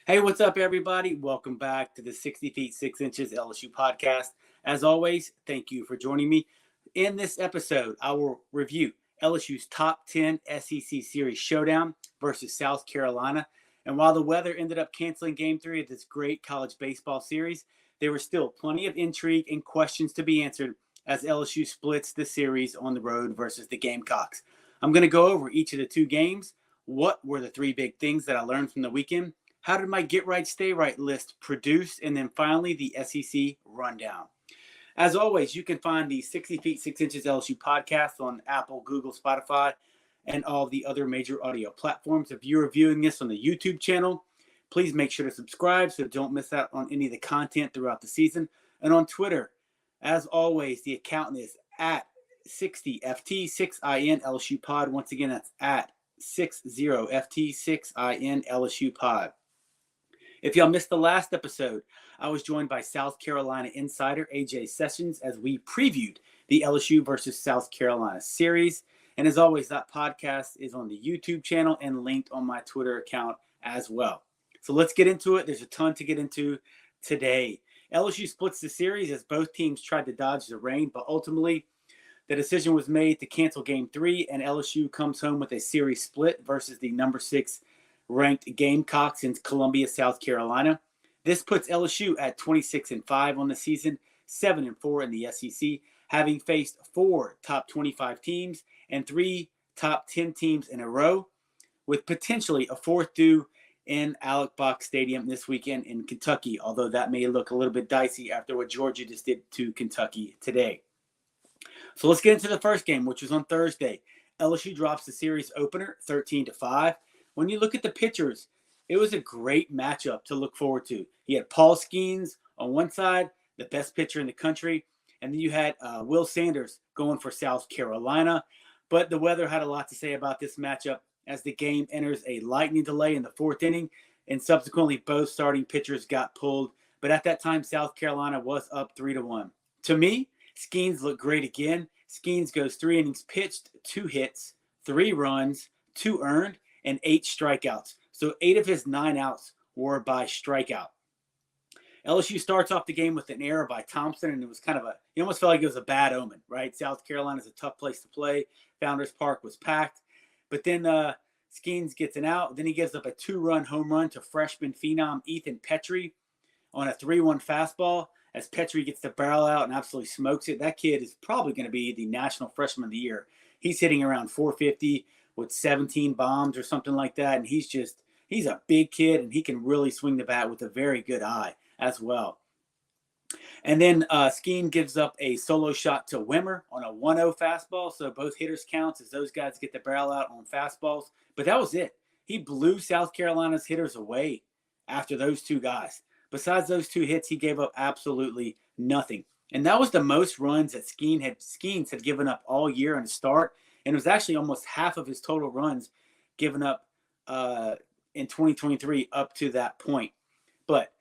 Hey, what's up, everybody? Welcome back to the 60 Feet 6 Inches LSU podcast. As always, thank you for joining me. In this episode, I will review LSU's top 10 SEC Series showdown versus South Carolina. And while the weather ended up canceling Game 3 of this great college baseball series, there were still plenty of intrigue and questions to be answered as LSU splits the series on the road versus the Gamecocks. I'm going to go over each of the two games. What were the three big things that I learned from the weekend? How did my Get Right, Stay Right list produce? And then finally, the SEC rundown. As always, you can find the 60 Feet 6 Inches LSU podcast on Apple, Google, Spotify, and all the other major audio platforms. If you're viewing this on the YouTube channel, please make sure to subscribe so don't miss out on any of the content throughout the season. And on Twitter, as always, the account is at 60FT6IN LSU Pod. Once again, that's at 60FT6IN LSU Pod. If y'all missed the last episode, I was joined by South Carolina insider AJ Sessions as we previewed the LSU versus South Carolina series. And as always, that podcast is on the YouTube channel and linked on my Twitter account as well. So let's get into it. There's a ton to get into today. LSU splits the series as both teams tried to dodge the rain, but ultimately the decision was made to cancel Game 3, and LSU comes home with a series split versus the number 6 ranked Gamecocks in Columbia, South Carolina. This puts LSU at 26-5 on the season, 7-4 in the SEC, having faced 4 top 25 teams and 3 top 10 teams in a row, with potentially a fourth due in Alex Box Stadium this weekend in Kentucky, although that may look a little bit dicey after what Georgia just did to Kentucky today. So let's get into the first game, which was on Thursday. LSU drops the series opener 13-5. When you look at the pitchers, it was a great matchup to look forward to. You had Paul Skenes on one side, the best pitcher in the country, and then you had Will Sanders going for South Carolina. But the weather had a lot to say about this matchup as the game enters a lightning delay in the fourth inning, and subsequently both starting pitchers got pulled. But at that time, South Carolina was up 3-1. To me, Skenes looked great again. Skenes goes 3 innings pitched, 2 hits, 3 runs, 2 earned, and 8 strikeouts. So 8 of his 9 outs were by strikeout. LSU starts off the game with an error by Thompson, and it was you almost felt like it was a bad omen, right? South Carolina is a tough place to play. Founders Park was packed. But then Skenes gets an out. Then he gives up a 2-run home run to freshman phenom Ethan Petry on a 3-1 fastball as Petry gets the barrel out and absolutely smokes it. That kid is probably going to be the National Freshman of the Year. He's hitting around 450 with 17 bombs or something like that. And he's a big kid, and he can really swing the bat with a very good eye as well. And then Skeen gives up a solo shot to Wimmer on a 1-0 fastball. So both hitters counts as those guys get the barrel out on fastballs. But that was it. He blew South Carolina's hitters away after those two guys. Besides those 2 hits, he gave up absolutely nothing. And that was the most runs that Skenes had given up all year on the start. And it was actually almost half of his total runs given up in 2023 up to that point. But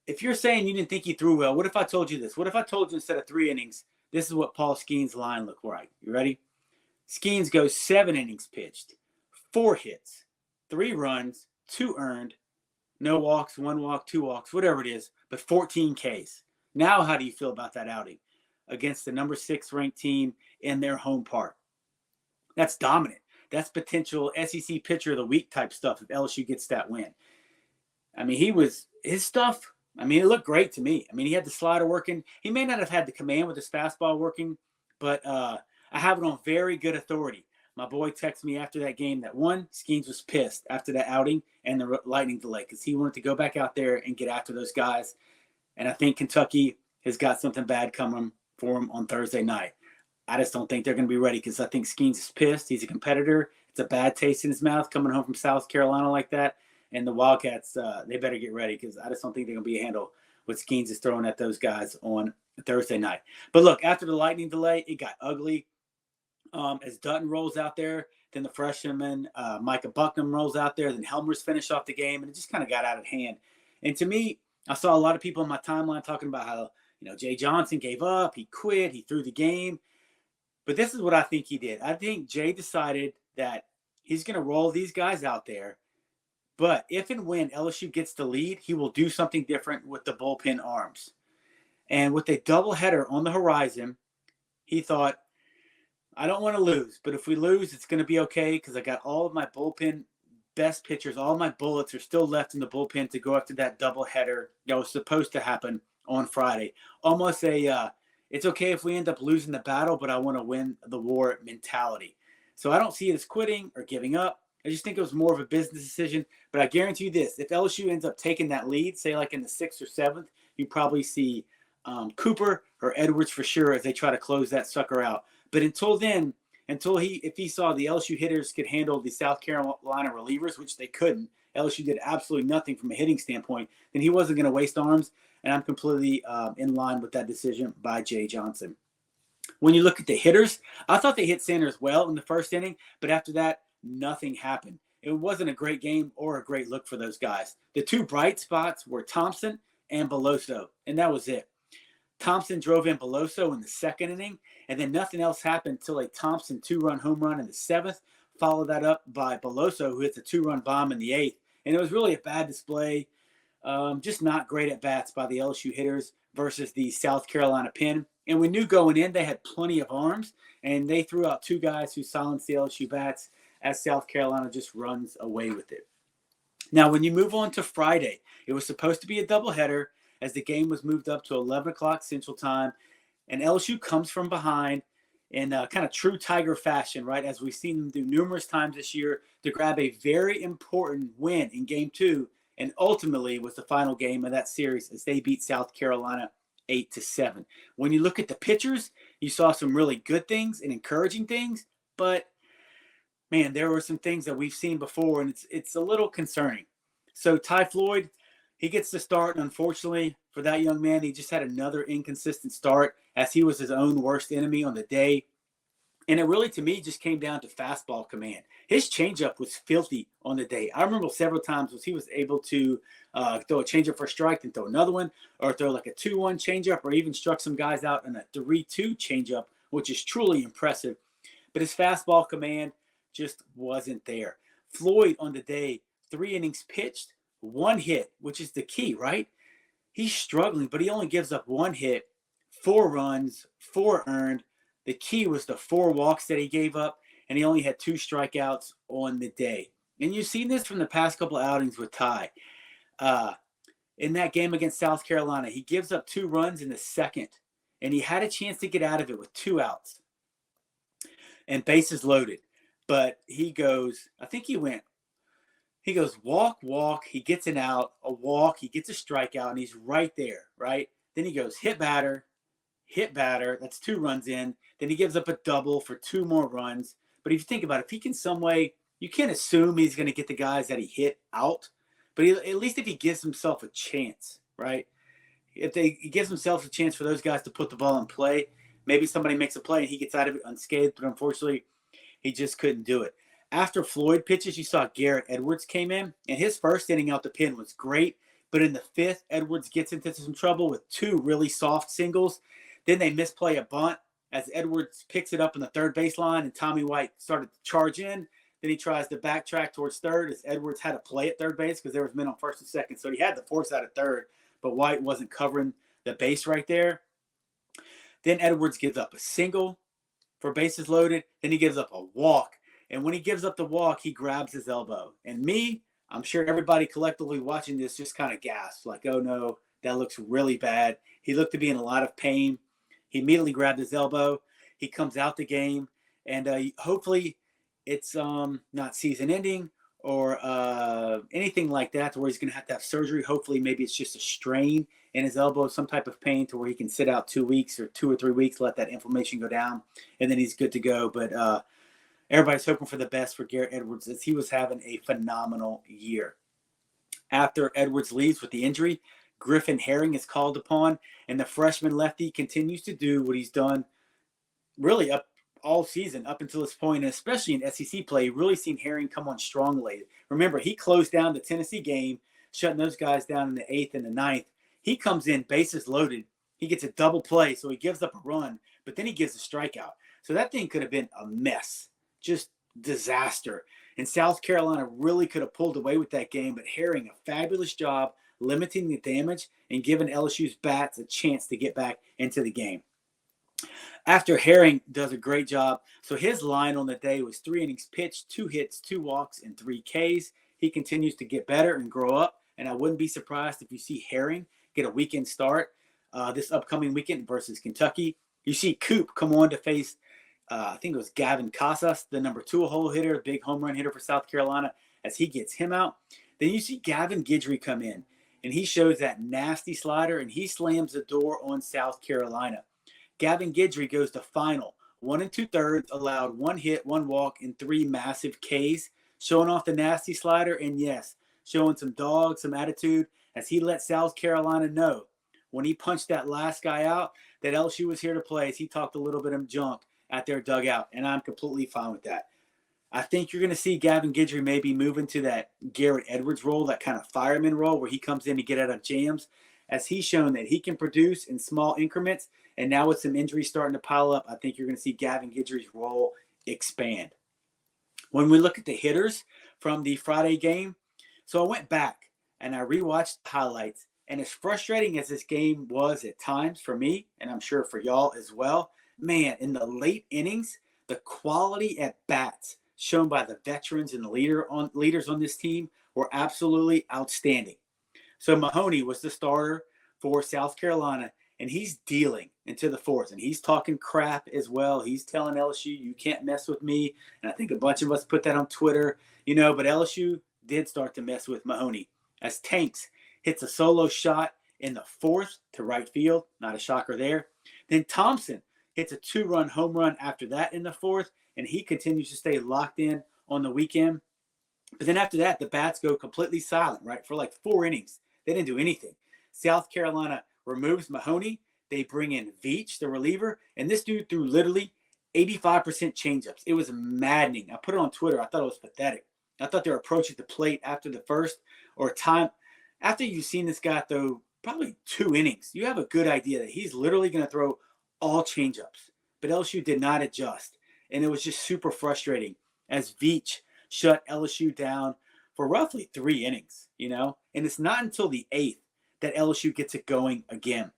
if you're saying you didn't think he threw well, what if I told you this? What if I told you instead of 3 innings, this is what Paul Skenes' line looked like? You ready? Skenes goes 7 innings pitched, 4 hits, 3 runs, 2 earned, no walks, 1 walk, 2 walks, whatever it is, but 14 Ks. Now how do you feel about that outing against the number 6 ranked team in their home park? That's dominant. That's potential SEC pitcher of the week type stuff if LSU gets that win. I mean, his stuff, it looked great to me. He had the slider working. He may not have had the command with his fastball working, but I have it on very good authority. My boy texted me after that game that Skenes was pissed after that outing and the lightning delay because he wanted to go back out there and get after those guys. And I think Kentucky has got something bad coming for him on Thursday night. I just don't think they're going to be ready because I think Skenes is pissed. He's a competitor. It's a bad taste in his mouth coming home from South Carolina like that. And the Wildcats, they better get ready because I just don't think they're going to be a handle what Skenes is throwing at those guys on Thursday night. But look, after the lightning delay, it got ugly. As Dutton rolls out there, then the freshman Micah Bucknam rolls out there, then Helmer's finished off the game, and it just kind of got out of hand. And to me, I saw a lot of people in my timeline talking about how, Jay Johnson gave up, he quit, he threw the game. But this is what I think he did. I think Jay decided that he's going to roll these guys out there, But if and when LSU gets the lead, he will do something different with the bullpen arms. And with a doubleheader on the horizon, he thought, I don't want to lose, but if we lose, it's going to be okay because I got all of my bullpen best pitchers. All my bullets are still left in the bullpen to go after that doubleheader that was supposed to happen on Friday. Almost it's okay if we end up losing the battle, but I want to win the war mentality. So I don't see it as quitting or giving up. I just think it was more of a business decision. But I guarantee you this, if LSU ends up taking that lead, say like in the 6th or 7th, you probably see Cooper or Edwards for sure as they try to close that sucker out. But until then, if he saw the LSU hitters could handle the South Carolina relievers, which they couldn't, LSU did absolutely nothing from a hitting standpoint, then he wasn't going to waste arms. And I'm completely in line with that decision by Jay Johnson. When you look at the hitters, I thought they hit Sanders well in the first inning, but after that, nothing happened. It wasn't a great game or a great look for those guys. The two bright spots were Thompson and Beloso, and that was it. Thompson drove in Beloso in the second inning, and then nothing else happened until a Thompson 2-run home run in the 7th, followed that up by Beloso, who hits a 2-run bomb in the 8th. And it was really a bad display, just not great at bats by the LSU hitters versus the South Carolina pen. And we knew going in they had plenty of arms, and they threw out two guys who silenced the LSU bats as South Carolina just runs away with it. Now, when you move on to Friday, it was supposed to be a doubleheader as the game was moved up to 11 o'clock Central Time, and LSU comes from behind in kind of true Tiger fashion, right, as we've seen them do numerous times this year to grab a very important win in Game 2, and ultimately was the final game of that series as they beat South Carolina 8-7. When you look at the pitchers, you saw some really good things and encouraging things, but man, there were some things that we've seen before, and it's a little concerning. So Ty Floyd, he gets the start, and unfortunately for that young man, he just had another inconsistent start as he was his own worst enemy on the day. And it really, to me, just came down to fastball command. His changeup was filthy on the day. I remember several times was he was able to throw a changeup for a strike, then throw another one, or throw like a 2-1 changeup, or even struck some guys out in a 3-2 changeup, which is truly impressive. But his fastball command just wasn't there. Floyd on the day, 3 innings pitched, 1 hit, which is the key, right? He's struggling, but he only gives up 1 hit, 4 runs, 4 earned. The key was the 4 walks that he gave up, and he only had 2 strikeouts on the day. And you've seen this from the past couple of outings with Ty. In that game against South Carolina, he gives up 2 runs in the second, and he had a chance to get out of it with 2 outs and bases loaded. But he goes, he goes walk, he gets an out, a walk, he gets a strikeout, and he's right there, right? Then he goes hit batter, that's 2 runs in. Then he gives up a double for 2 more runs. But if you think about it, if he can some way, you can't assume he's going to get the guys that he hit out. But at least if he gives himself a chance, right? He gives himself a chance for those guys to put the ball in play, maybe somebody makes a play and he gets out of it unscathed. But unfortunately, he just couldn't do it. After Floyd pitches, you saw Garrett Edwards came in, and his first inning out the pen was great. But in the 5th, Edwards gets into some trouble with 2 really soft singles. Then they misplay a bunt as Edwards picks it up in the third baseline, and Tommy White started to charge in. Then he tries to backtrack towards third as Edwards had to play at third base because there was men on first and second. So he had the force out at third, but White wasn't covering the base right there. Then Edwards gives up a single for bases loaded. Then he gives up a walk. And when he gives up the walk, he grabs his elbow. And I'm sure everybody collectively watching this just kind of gasped, like, oh no, that looks really bad. He looked to be in a lot of pain. He immediately grabbed his elbow. He comes out the game, and hopefully it's not season ending or anything like that to where he's going to have surgery. Hopefully maybe it's just a strain in his elbow, some type of pain to where he can sit out 2 weeks or 2 or 3 weeks, let that inflammation go down, and then he's good to go. But everybody's hoping for the best for Garrett Edwards as he was having a phenomenal year. After Edwards leaves with the injury, Griffin Herring is called upon, and the freshman lefty continues to do what he's done really up all season up until this point, and especially in SEC play. Really seen Herring come on strong late. Remember, he closed down the Tennessee game, shutting those guys down in the 8th and the 9th. He comes in, bases loaded. He gets a double play, so he gives up a run, but then he gives a strikeout. So that thing could have been a mess, just disaster. And South Carolina really could have pulled away with that game, but Herring, a fabulous job limiting the damage and giving LSU's bats a chance to get back into the game. After Herring does a great job, so his line on the day was 3 innings pitched, 2 hits, 2 walks, and 3 Ks. He continues to get better and grow up, and I wouldn't be surprised if you see Herring get a weekend start this upcoming weekend versus Kentucky. You see Coop come on to face, I think it was Gavin Casas, the number 2 hole hitter, big home run hitter for South Carolina, as he gets him out. Then you see Gavin Guidry come in, and he shows that nasty slider, and he slams the door on South Carolina. Gavin Guidry goes to final, 1 2/3, allowed 1 hit, 1 walk, and 3 massive Ks, showing off the nasty slider, and yes, showing some dog, some attitude, as he let South Carolina know when he punched that last guy out that LSU was here to play, as he talked a little bit of junk at their dugout, and I'm completely fine with that. I think you're going to see Gavin Guidry maybe move into that Garrett Edwards role, that kind of fireman role where he comes in to get out of jams, as he's shown that he can produce in small increments. And now with some injuries starting to pile up, I think you're going to see Gavin Guidry's role expand. When we look at the hitters from the Friday game, so I went back and I rewatched the highlights. And as frustrating as this game was at times for me, and I'm sure for y'all as well, man, in the late innings, the quality at bats shown by the veterans and the leaders on this team were absolutely outstanding. So Mahoney was the starter for South Carolina, and he's dealing into the 4th, and he's talking crap as well. He's telling LSU, you can't mess with me. And I think a bunch of us put that on Twitter, but LSU did start to mess with Mahoney as Tanks hits a solo shot in the 4th to right field. Not a shocker there. Then Thompson hits a 2-run home run after that in the 4th, and he continues to stay locked in on the weekend. But then after that, the bats go completely silent, right, for like 4 innings. They didn't do anything. South Carolina removes Mahoney. They bring in Veach, the reliever, and this dude threw literally 85% changeups. It was maddening. I put it on Twitter. I thought it was pathetic. I thought they were approaching the plate after the first or time. After you've seen this guy throw probably 2 innings, you have a good idea that he's literally going to throw all changeups. But LSU did not adjust, and it was just super frustrating as Veach shut LSU down for roughly 3 innings, And it's not until the 8th that LSU gets it going again.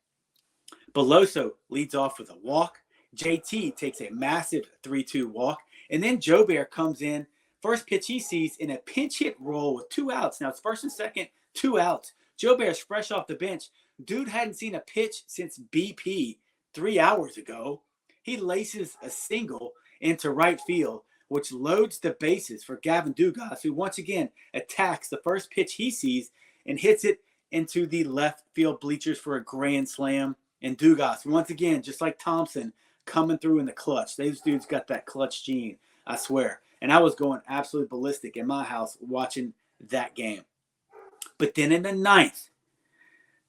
Beloso leads off with a walk. JT takes a massive 3-2 walk. And then Jobert comes in. First pitch he sees in a pinch hit roll with 2 outs. Now it's first and second, 2 outs. Jobert's fresh off the bench. Dude hadn't seen a pitch since BP 3 hours ago. He laces a single into right field, which loads the bases for Gavin Dugas, who once again attacks the first pitch he sees and hits it into the left field bleachers for a grand slam. And Dugas, once again, just like Thompson, coming through in the clutch. Those dudes got that clutch gene, I swear. And I was going absolutely ballistic in my house watching that game. But then in the 9th,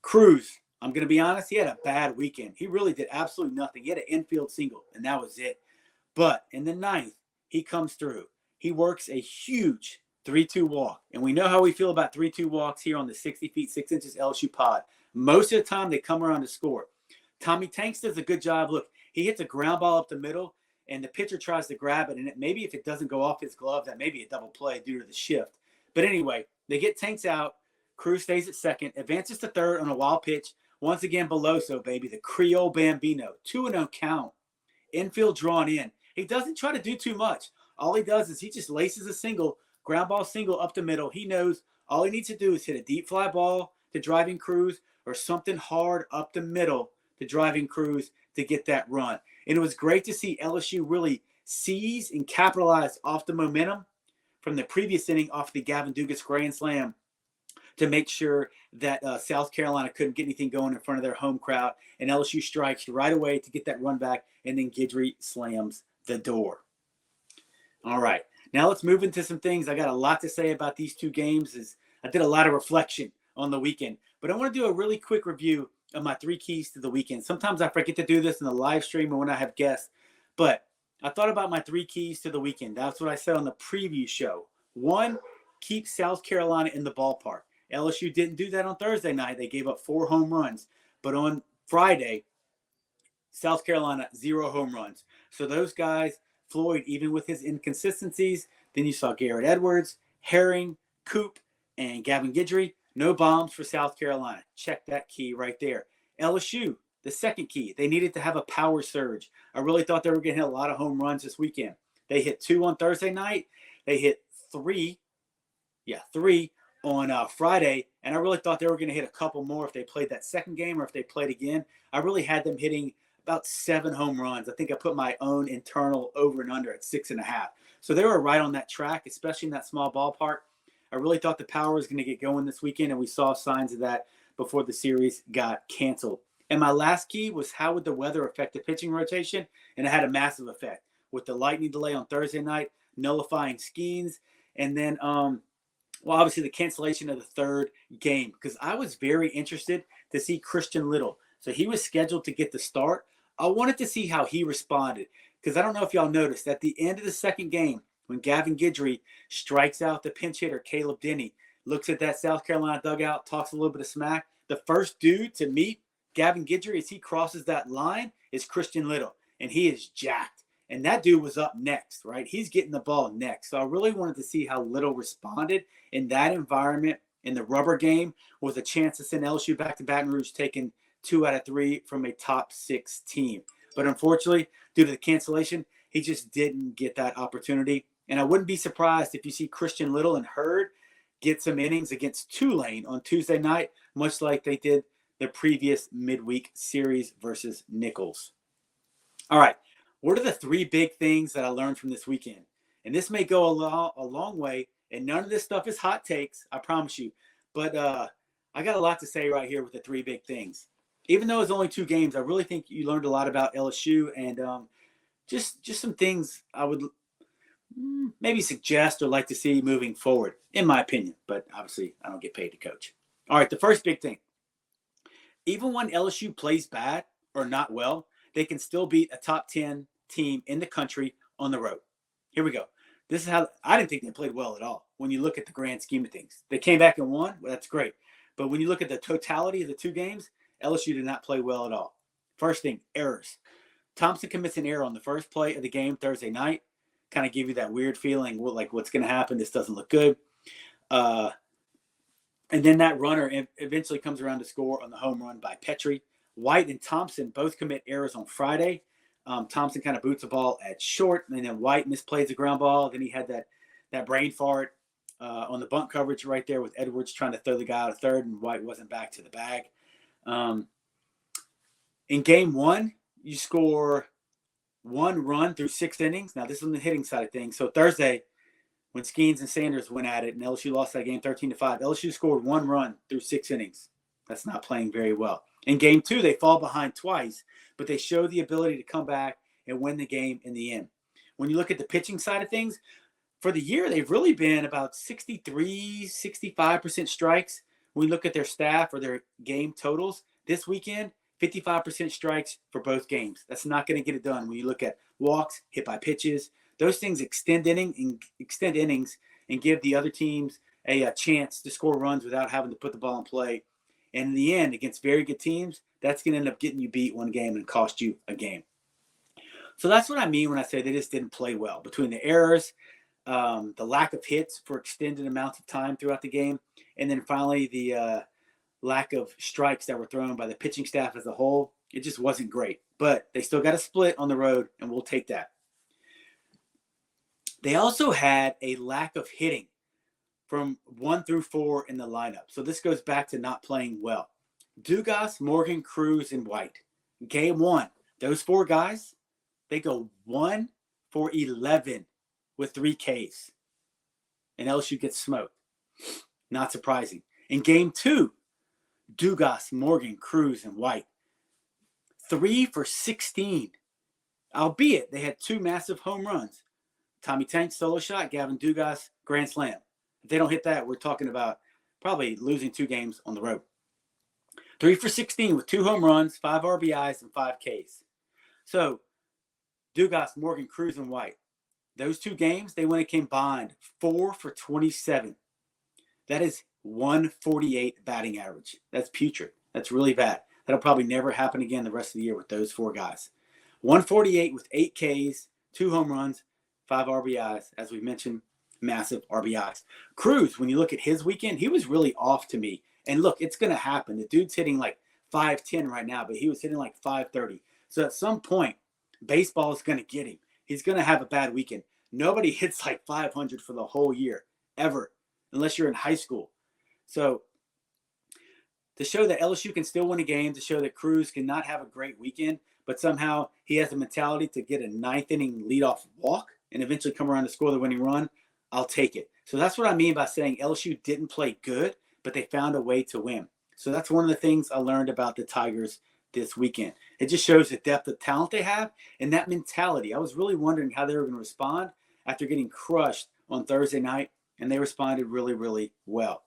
Cruz, I'm going to be honest, he had a bad weekend. He really did absolutely nothing. He had an infield single, and that was it. But in the 9th, he comes through. He works a huge 3-2 walk. And we know how we feel about 3-2 walks here on the 60 feet, 6 inches LSU pod. Most of the time, they come around to score. Tommy Tanks does a good job. Look, he hits a ground ball up the middle, and the pitcher tries to grab it. And maybe if it doesn't go off his glove, that may be a double play due to the shift. But anyway, they get Tanks out. Cruz stays at second, advances to third on a wild pitch. Once again, Beloso, baby, the Creole Bambino. 2-0 count. Infield drawn in. He doesn't try to do too much. All he does is he just laces a single, ground ball single up the middle. He knows all he needs to do is hit a deep fly ball to driving Cruz or something hard up the middle to driving Cruz to get that run. And it was great to see LSU really seize and capitalize off the momentum from the previous inning off the Gavin Dugas grand slam to make sure that South Carolina couldn't get anything going in front of their home crowd. And LSU strikes right away to get that run back, and then Guidry slams the door. All right, now let's move into some things. I got a lot to say about these 2 games. I did a lot of reflection on the weekend, but I want to do a really quick review of my 3 keys to the weekend. Sometimes I forget to do this in the live stream or when I have guests, but I thought about my 3 keys to the weekend. That's what I said on the preview show. 1, keep South Carolina in the ballpark. LSU didn't do that on Thursday night. They gave up 4 home runs. But on Friday, South Carolina, 0 home runs. So those guys, Floyd, even with his inconsistencies, Then you saw Garrett Edwards, Herring, Coop, and Gavin Guidry. No bombs for South Carolina. Check that key right there. LSU, the second key. They needed to have a power surge. I really thought they were going to hit a lot of home runs this weekend. They hit 2 on Thursday night. They hit 3 on Friday. And I really thought they were going to hit a couple more if they played that second game or if they played again. I really had them hitting about 7 home runs. I think I put my own internal over and under at 6.5. So they were right on that track, especially in that small ballpark. I really thought the power was going to get going this weekend, and we saw signs of that before the series got canceled. And my last key was how would the weather affect the pitching rotation? And it had a massive effect with the lightning delay on Thursday night, nullifying Skenes, and then, obviously the cancellation of the third game, because I was very interested to see Christian Little. So he was scheduled to get the start. I wanted to see how he responded, because I don't know if y'all noticed, at the end of the second game, when Gavin Guidry strikes out the pinch hitter, Caleb Denny, looks at that South Carolina dugout, talks a little bit of smack. The first dude to meet Gavin Guidry as he crosses that line is Christian Little, and he is jacked. And that dude was up next, right? He's getting the ball next. So I really wanted to see how Little responded in that environment in the rubber game with a chance to send LSU back to Baton Rouge, taking 2 out of 3 from a top 6 team. But unfortunately, due to the cancellation, he just didn't get that opportunity. And I wouldn't be surprised if you see Christian Little and Hurd get some innings against Tulane on Tuesday night, much like they did the previous midweek series versus Nichols. All right, what are the 3 big things that I learned from this weekend? And this may go a long way, and none of this stuff is hot takes, I promise you. But I got a lot to say right here with the 3 big things. Even though it's only 2 games, I really think you learned a lot about LSU, and just some things I would maybe suggest or like to see moving forward, in my opinion. But obviously, I don't get paid to coach. All right, the first big thing. Even when LSU plays bad or not well, they can still beat a top 10 team in the country on the road. Here we go. This is how I didn't think they played well at all when you look at the grand scheme of things. They came back and won. Well, that's great. But when you look at the totality of the 2 games, LSU did not play well at all. First thing, errors. Thompson commits an error on the first play of the game Thursday night. Kind of give you that weird feeling, like what's going to happen? This doesn't look good. And then that runner eventually comes around to score on the home run by Petry. White and Thompson both commit errors on Friday. Thompson kind of boots the ball at short, and then White misplays the ground ball. Then he had that brain fart on the bunt coverage right there with Edwards trying to throw the guy out of third, and White wasn't back to the bag. In game 1, you score 1 run through 6 innings. Now, this is on the hitting side of things. So Thursday, when Skenes and Sanders went at it and LSU lost that game 13-5, LSU scored 1 run through 6 innings. That's not playing very well. In game 2, they fall behind twice, but they show the ability to come back and win the game in the end. When you look at the pitching side of things, for the year, they've really been about 63, 65% strikes. When we look at their staff or their game totals this weekend, 55% strikes for both games. That's not going to get it done. When you look at walks, hit by pitches, those things extend innings and give the other teams a chance to score runs without having to put the ball in play. And in the end, against very good teams, that's going to end up getting you beat 1 game and cost you a game. So that's what I mean when I say they just didn't play well. Between the errors, the lack of hits for extended amounts of time throughout the game, and then finally the lack of strikes that were thrown by the pitching staff as a whole, it just wasn't great. But they still got a split on the road, and we'll take that. They also had a lack of hitting from 1 through 4 in the lineup. So this goes back to not playing well. Dugas, Morgan, Cruz, and White. Game 1, those 4 guys, they go 1 for 11 with 3 Ks. And LSU gets smoked. Not surprising. In game 2, Dugas, Morgan, Cruz, and White. 3 for 16. Albeit they had 2 massive home runs. Tommy Tank, solo shot. Gavin Dugas, grand slam. If they don't hit that, we're talking about probably losing 2 games on the road. 3 for 16 with 2 home runs, 5 RBIs, and 5 Ks. So, Dugas, Morgan, Cruz, and White. Those 2 games, they went and combined 4 for 27. That is 148 batting average. That's putrid. That's really bad. That'll probably never happen again the rest of the year with those 4 guys. 148 with 8 Ks, 2 home runs, 5 RBIs, as we mentioned. massive RBIs. Cruz, when you look at his weekend, he was really off to me. And look, it's going to happen. The dude's hitting like 510 right now, but he was hitting like 530. So at some point, baseball is going to get him. He's going to have a bad weekend. Nobody hits like 500 for the whole year, ever, unless you're in high school. So to show that LSU can still win a game, to show that Cruz cannot have a great weekend, but somehow he has the mentality to get a ninth inning leadoff walk and eventually come around to score the winning run, I'll take it. So that's what I mean by saying LSU didn't play good, but they found a way to win. So that's one of the things I learned about the Tigers this weekend. It just shows the depth of talent they have and that mentality. I was really wondering how they were going to respond after getting crushed on Thursday night, and they responded really, really well.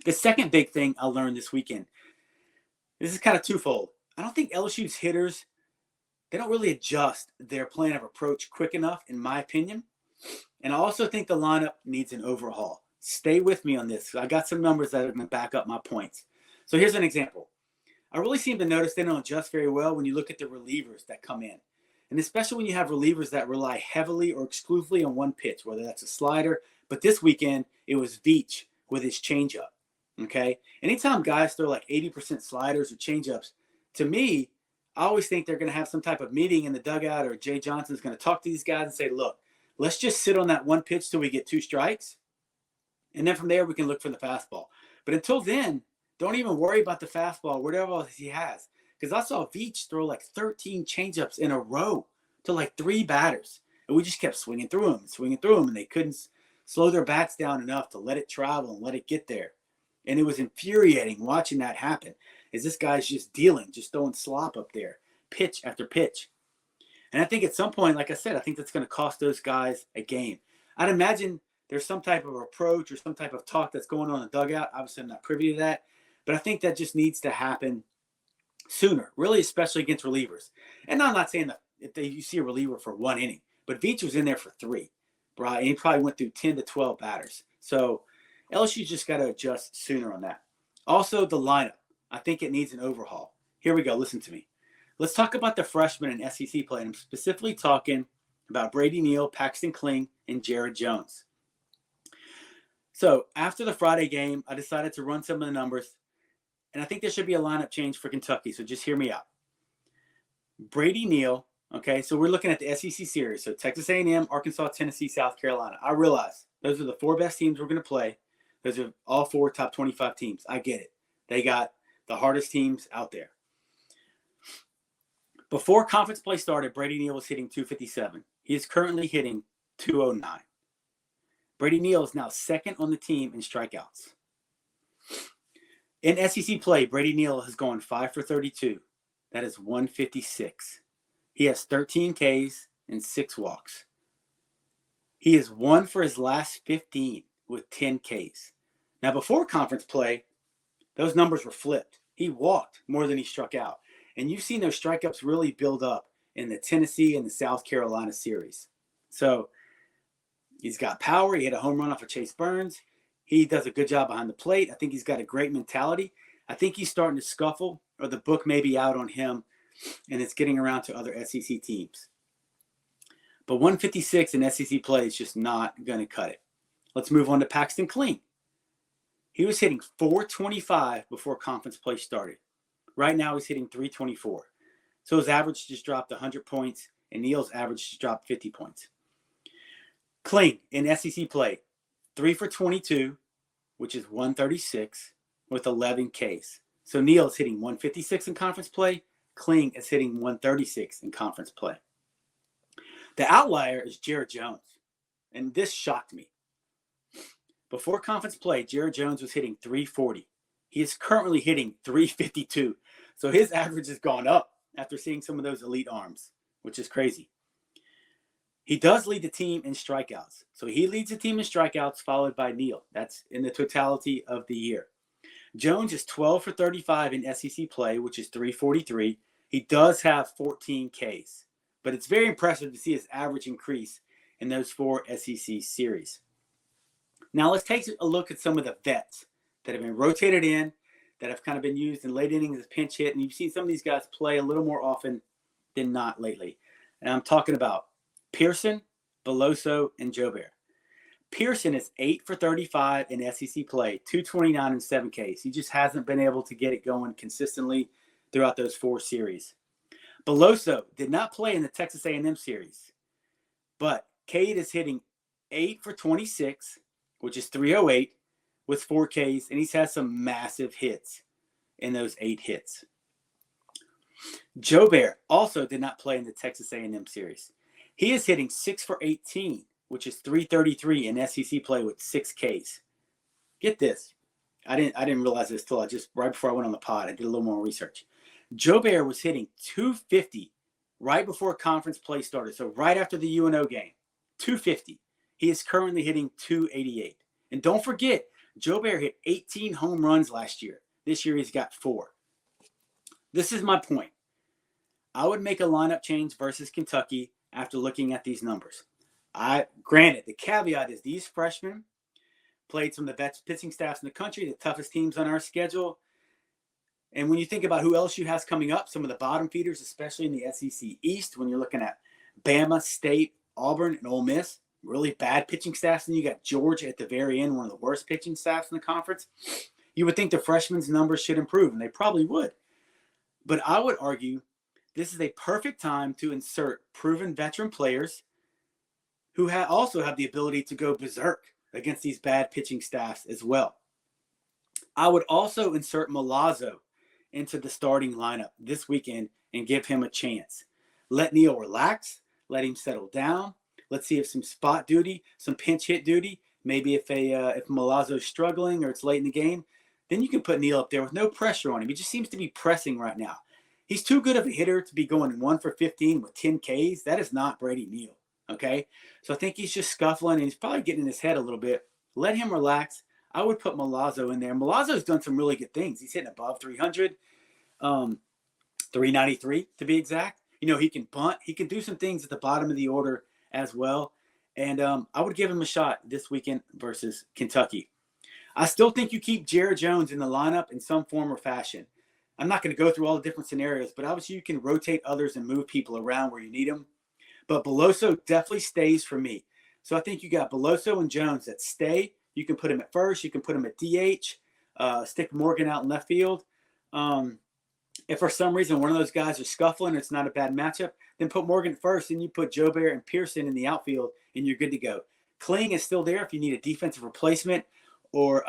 The second big thing I learned this weekend, this is kind of twofold. I don't think LSU's hitters, they don't really adjust their plan of approach quick enough, in my opinion. And I also think the lineup needs an overhaul. Stay with me on this. I got some numbers that are going to back up my points. So here's an example. I really seem to notice they don't adjust very well when you look at the relievers that come in. And especially when you have relievers that rely heavily or exclusively on one pitch, whether that's a slider. But this weekend, it was Veach with his changeup. Okay? Anytime guys throw like 80% sliders or changeups, to me, I always think they're going to have some type of meeting in the dugout, or Jay Johnson's going to talk to these guys and say, look, let's just sit on that one pitch till we get 2 strikes. And then from there, we can look for the fastball. But until then, don't even worry about the fastball, whatever else he has. Because I saw Veach throw like 13 changeups in a row to like 3 batters. And we just kept swinging through them, and they couldn't slow their bats down enough to let it travel and let it get there. And it was infuriating watching that happen, as this guy's just dealing, just throwing slop up there, pitch after pitch. And I think at some point, like I said, I think that's going to cost those guys a game. I'd imagine there's some type of approach or some type of talk that's going on in the dugout. Obviously, I'm not privy to that. But I think that just needs to happen sooner, really, especially against relievers. And I'm not saying that if you see a reliever for 1 inning, but Veach was in there for 3, right? And he probably went through 10 to 12 batters. So LSU just got to adjust sooner on that. Also, the lineup. I think it needs an overhaul. Here we go. Listen to me. Let's talk about the freshmen in SEC play. And I'm specifically talking about Brady Neal, Paxton Kling, and Jared Jones. So after the Friday game, I decided to run some of the numbers. And I think there should be a lineup change for Kentucky. So just hear me out. Brady Neal. Okay, so we're looking at the SEC series. So Texas A&M, Arkansas, Tennessee, South Carolina. I realize those are the 4 best teams we're going to play. Those are all 4 top 25 teams. I get it. They got the hardest teams out there. Before conference play started, Brady Neal was hitting 257. He is currently hitting 209. Brady Neal is now second on the team in strikeouts. In SEC play, Brady Neal has gone 5 for 32. That is 156. He has 13 Ks and 6 walks. He is 1 for his last 15 with 10 Ks. Now, before conference play, those numbers were flipped. He walked more than he struck out. And you've seen those strikeouts really build up in the Tennessee and the South Carolina series. So he's got power. He hit a home run off of Chase Burns. He does a good job behind the plate. I think he's got a great mentality. I think he's starting to scuffle, or the book may be out on him, and it's getting around to other SEC teams. But 156 in SEC play is just not going to cut it. Let's move on to Paxton Kling. He was hitting 425 before conference play started. Right now he's hitting 324. So his average just dropped 100 points, and Neal's average just dropped 50 points. Kling in SEC play, 3 for 22, which is 136, with 11 Ks. So Neal is hitting 156 in conference play. Kling is hitting 136 in conference play. The outlier is Jared Jones, and this shocked me. Before conference play, Jared Jones was hitting 340. He is currently hitting 352. So his average has gone up after seeing some of those elite arms, which is crazy. He does lead the team in strikeouts. So he leads the team in strikeouts, followed by Neal. That's in the totality of the year. Jones is 12 for 35 in SEC play, which is 343. He does have 14 Ks, but it's very impressive to see his average increase in those 4 SEC series. Now let's take a look at some of the vets that have been rotated in, that have kind of been used in late innings as pinch hit, and you've seen some of these guys play a little more often than not lately. And I'm talking about Pearson, Beloso, and Jobert. Pearson is 8 for 35 in SEC play, 229 and 7 Ks. He just hasn't been able to get it going consistently throughout those 4 series. Beloso did not play in the Texas A&M series, but Cade is hitting 8 for 26, which is 308 with 4 Ks, and he's had some massive hits in those 8 hits. Joe Bear also did not play in the Texas A&M series. He is hitting 6 for 18, which is 333 in SEC play with 6 Ks. Get this. I didn't realize this till right before I went on the pod. I did a little more research. Joe Bear was hitting 250 right before conference play started. So right after the UNO game, 250. He is currently hitting 288. And don't forget, Joe Bear hit 18 home runs last year. This year he's got 4. This is my point. I would make a lineup change versus Kentucky after looking at these numbers. Granted, the caveat is these freshmen played some of the best pitching staffs in the country, the toughest teams on our schedule. And when you think about who LSU has coming up, some of the bottom feeders, especially in the SEC East, when you're looking at Bama, State, Auburn, and Ole Miss, really bad pitching staffs. And you got Georgia at the very end, one of the worst pitching staffs in the conference. You would think the freshmen's numbers should improve, and they probably would. But I would argue this is a perfect time to insert proven veteran players who also have the ability to go berserk against these bad pitching staffs as well. I would also insert Milazzo into the starting lineup this weekend and give him a chance. Let Neal relax. Let him settle down. Let's see if some spot duty, some pinch hit duty, maybe if Milazzo's struggling or it's late in the game, then you can put Neal up there with no pressure on him. He just seems to be pressing right now. He's too good of a hitter to be going 1 for 15 with 10 Ks. That is not Brady Neal, okay? So I think he's just scuffling, and he's probably getting in his head a little bit. Let him relax. I would put Milazzo in there. Milazzo's done some really good things. He's hitting above 300, 393 to be exact. You know, he can bunt. He can do some things at the bottom of the order as well. And I would give him a shot this weekend versus Kentucky. I still think you keep Jared Jones in the lineup in some form or fashion. I'm not going to go through all the different scenarios, but obviously you can rotate others and move people around where you need them. But Beloso definitely stays for me. So I think you got Beloso and Jones that stay. You can put him at first. You can put him at DH. Stick Morgan out in left field. If for some reason one of those guys are scuffling, it's not a bad matchup, then put Morgan first, and you put Joe Bear and Pearson in the outfield, and you're good to go. Kling is still there if you need a defensive replacement or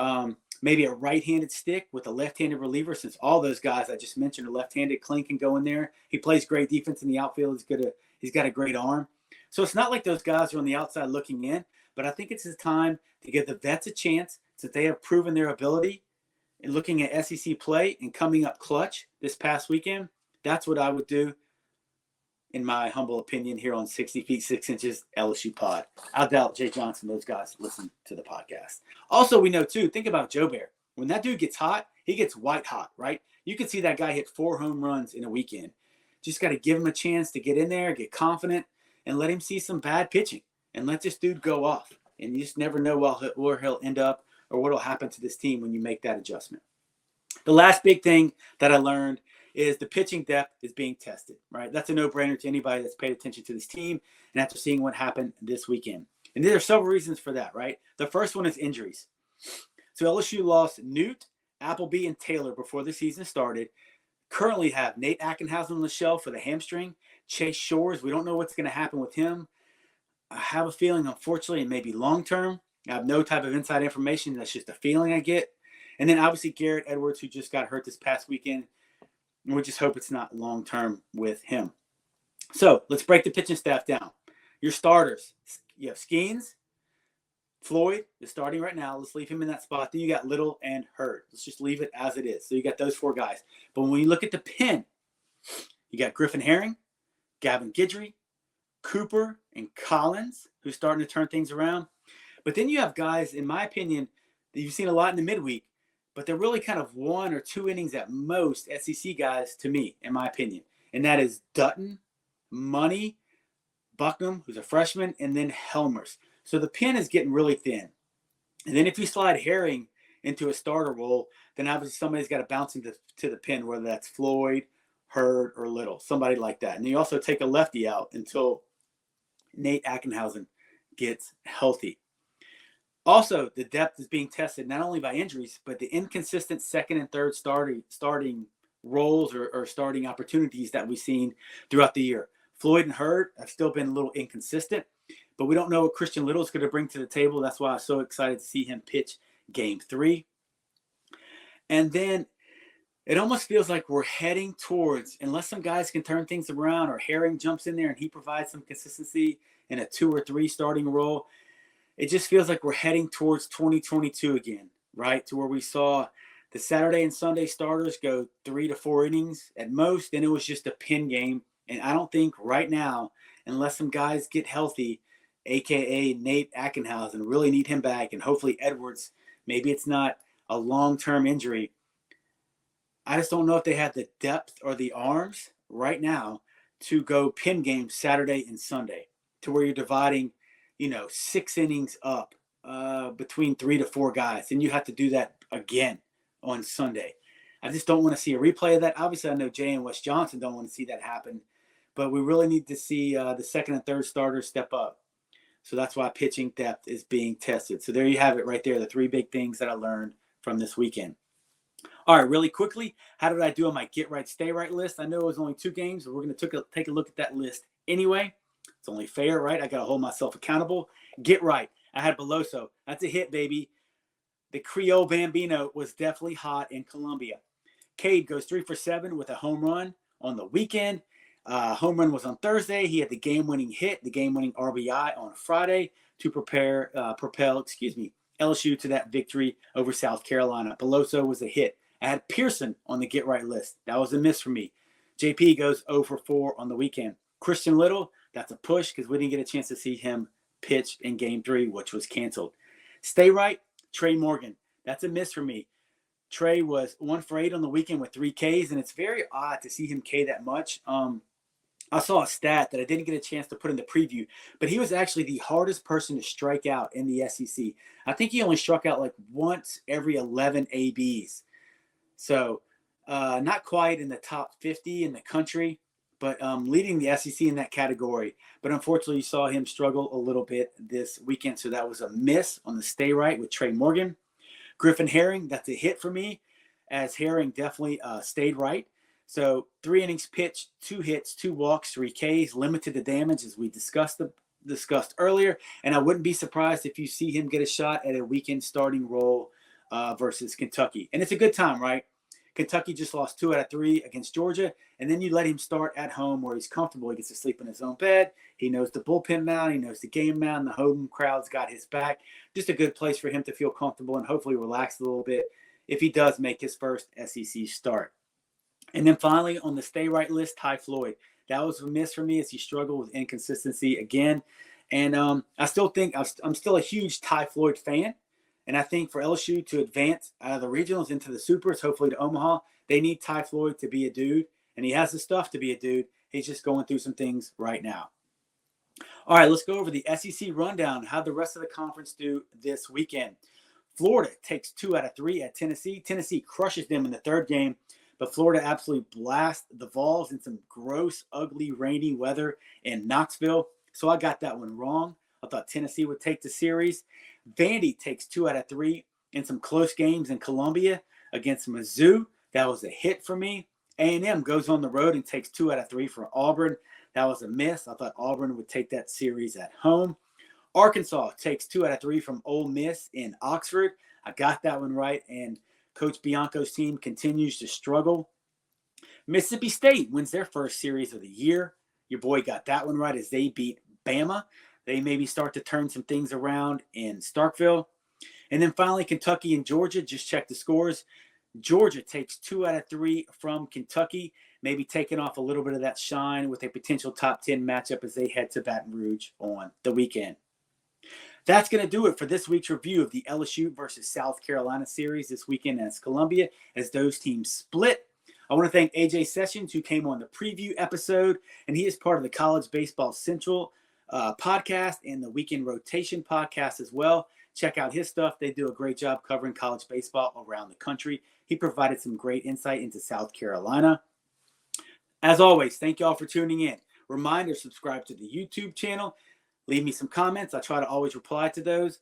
maybe a right-handed stick with a left-handed reliever, since all those guys I just mentioned are left-handed. Kling can go in there. He plays great defense in the outfield. He's got a great arm. So it's not like those guys are on the outside looking in, but I think it's his time to give the vets a chance since they have proven their ability in looking at SEC play and coming up clutch this past weekend. That's what I would do, in my humble opinion, here on 60 Feet 6 Inches LSU Pod. I doubt Jay Johnson, those guys listen to the podcast. Also, we know too, think about Joe Bear. When that dude gets hot, he gets white hot, right? You can see that guy hit 4 home runs in a weekend. Just got to give him a chance to get in there, get confident, and let him see some bad pitching. And let this dude go off. And you just never know where he'll end up or what will happen to this team when you make that adjustment. The last big thing that I learned is the pitching depth is being tested, right? That's a no-brainer to anybody that's paid attention to this team and after seeing what happened this weekend. And there are several reasons for that, right? The first one is injuries. So LSU lost Newt, Appleby, and Taylor before the season started. Currently have Nate Ackenhausen on the shelf for the hamstring. Chase Shores, we don't know what's going to happen with him. I have a feeling, unfortunately, it may be long-term. I have no type of inside information. That's just a feeling I get. And then obviously Garrett Edwards, who just got hurt this past weekend. And we just hope it's not long-term with him. So let's break the pitching staff down. Your starters, you have Skenes. Floyd is starting right now. Let's leave him in that spot. Then you got Little and Hurd. Let's just leave it as it is. So you got those 4 guys. But when you look at the pen, you got Griffin Herring, Gavin Guidry, Cooper, and Collins, who's starting to turn things around. But then you have guys, in my opinion, that you've seen a lot in the midweek, but they're really kind of 1 or 2 innings at most SEC guys to me, in my opinion. And that is Dutton, Money, Bucknam, who's a freshman, and then Helmers. So the pen is getting really thin. And then if you slide Herring into a starter role, then obviously somebody's got to bounce into the pen, whether that's Floyd, Hurd, or Little, somebody like that. And you also take a lefty out until Nate Ackenhausen gets healthy. Also, the depth is being tested not only by injuries, but the inconsistent second and third starting roles or starting opportunities that we've seen throughout the year. Floyd and Hurd have still been a little inconsistent, but we don't know what Christian Little is going to bring to the table. That's why I'm so excited to see him pitch Game 3. And then it almost feels like we're heading towards, unless some guys can turn things around or Herring jumps in there and he provides some consistency in a 2 or 3 starting role, it just feels like we're heading towards 2022 again, right? To where we saw the Saturday and Sunday starters go 3 to 4 innings at most, and it was just a pin game. And I don't think right now, unless some guys get healthy, a.k.a. Nate Ackenhausen, really need him back, and hopefully Edwards, maybe it's not a long-term injury. I just don't know if they have the depth or the arms right now to go pin games Saturday and Sunday, to where you're dividing, 6 innings up between 3 to 4 guys. And you have to do that again on Sunday. I just don't want to see a replay of that. Obviously, I know Jay and Wes Johnson don't want to see that happen, but we really need to see the second and third starters step up. So that's why pitching depth is being tested. So there you have it right there, the 3 big things that I learned from this weekend. All right, really quickly, how did I do on my get right, stay right list? I know it was only 2 games, but we're going to take a look at that list anyway. It's only fair, right? I got to hold myself accountable. Get right. I had Beloso. That's a hit, baby. The Creole Bambino was definitely hot in Columbia. Cade goes 3 for 7 with a home run on the weekend. Home run was on Thursday. He had the game-winning hit, the game-winning RBI on Friday to propel LSU to that victory over South Carolina. Beloso was a hit. I had Pearson on the get right list. That was a miss for me. JP goes 0 for 4 on the weekend. Christian Little, that's a push because we didn't get a chance to see him pitch in Game 3, which was canceled. Stay right, Trey Morgan. That's a miss for me. Trey was 1 for 8 on the weekend with 3 Ks, and it's very odd to see him K that much. I saw a stat that I didn't get a chance to put in the preview, but he was actually the hardest person to strike out in the SEC. I think he only struck out like once every 11 ABs. So not quite in the top 50 in the country, but leading the SEC in that category. But unfortunately, you saw him struggle a little bit this weekend. So that was a miss on the stay right with Trey Morgan. Griffin Herring, that's a hit for me, as Herring definitely stayed right. So 3 innings pitched, 2 hits, 2 walks, 3 Ks, limited the damage as we discussed earlier. And I wouldn't be surprised if you see him get a shot at a weekend starting role versus Kentucky. And it's a good time, right? Kentucky just lost 2 out of 3 against Georgia. And then you let him start at home where he's comfortable. He gets to sleep in his own bed. He knows the bullpen mound. He knows the game mound. The home crowd's got his back. Just a good place for him to feel comfortable and hopefully relax a little bit if he does make his first SEC start. And then finally, on the stay right list, Ty Floyd. That was a miss for me as he struggled with inconsistency again. And I still think I'm still a huge Ty Floyd fan. And I think for LSU to advance out of the regionals into the supers, hopefully to Omaha, they need Ty Floyd to be a dude. And he has the stuff to be a dude. He's just going through some things right now. All right, let's go over the SEC rundown. How'd the rest of the conference do this weekend? Florida takes 2 out of 3 at Tennessee. Tennessee crushes them in the 3rd game. But Florida absolutely blasts the Vols in some gross, ugly, rainy weather in Knoxville. So I got that one wrong. I thought Tennessee would take the series. Vandy takes 2 out of 3 in some close games in Columbia against Mizzou. That was a hit for me. A&M goes on the road and takes 2 out of 3 for Auburn. That was a miss. I thought Auburn would take that series at home. Arkansas takes 2 out of 3 from Ole Miss in Oxford. I got that one right, and Coach Bianco's team continues to struggle. Mississippi State wins their first series of the year. Your boy got that one right as they beat Bama. They maybe start to turn some things around in Starkville. And then finally, Kentucky and Georgia. Just check the scores. Georgia takes 2 out of 3 from Kentucky, maybe taking off a little bit of that shine with a potential top 10 matchup as they head to Baton Rouge on the weekend. That's going to do it for this week's review of the LSU versus South Carolina series this weekend as Columbia, as those teams split. I want to thank AJ Sessions, who came on the preview episode, and he is part of the College Baseball Central podcast and the Weekend Rotation podcast as well. Check out his stuff. They do a great job covering college baseball around the country. He provided some great insight into South Carolina. As always, thank you all for tuning in. Reminder, subscribe to the YouTube channel. Leave me some comments. I try to always reply to those.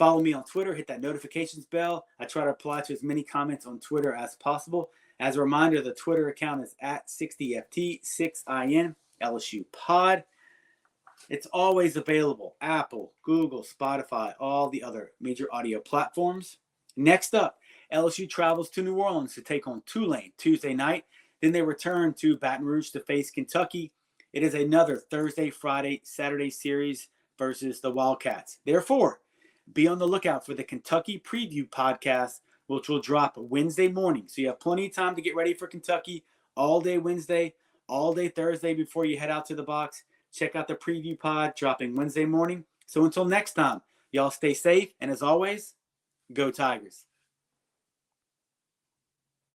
Follow me on Twitter. Hit that notifications bell. I try to reply to as many comments on Twitter as possible. As a reminder, the Twitter account is at 60FT6IN LSU Pod. It's always available. Apple, Google, Spotify, all the other major audio platforms. Next up, LSU travels to New Orleans to take on Tulane Tuesday night. Then they return to Baton Rouge to face Kentucky. It is another Thursday, Friday, Saturday series versus the Wildcats. Therefore, be on the lookout for the Kentucky Preview podcast, which will drop Wednesday morning. So you have plenty of time to get ready for Kentucky all day Wednesday, all day Thursday before you head out to the box. Check out the Preview pod dropping Wednesday morning. So until next time, y'all stay safe. And as always, go Tigers.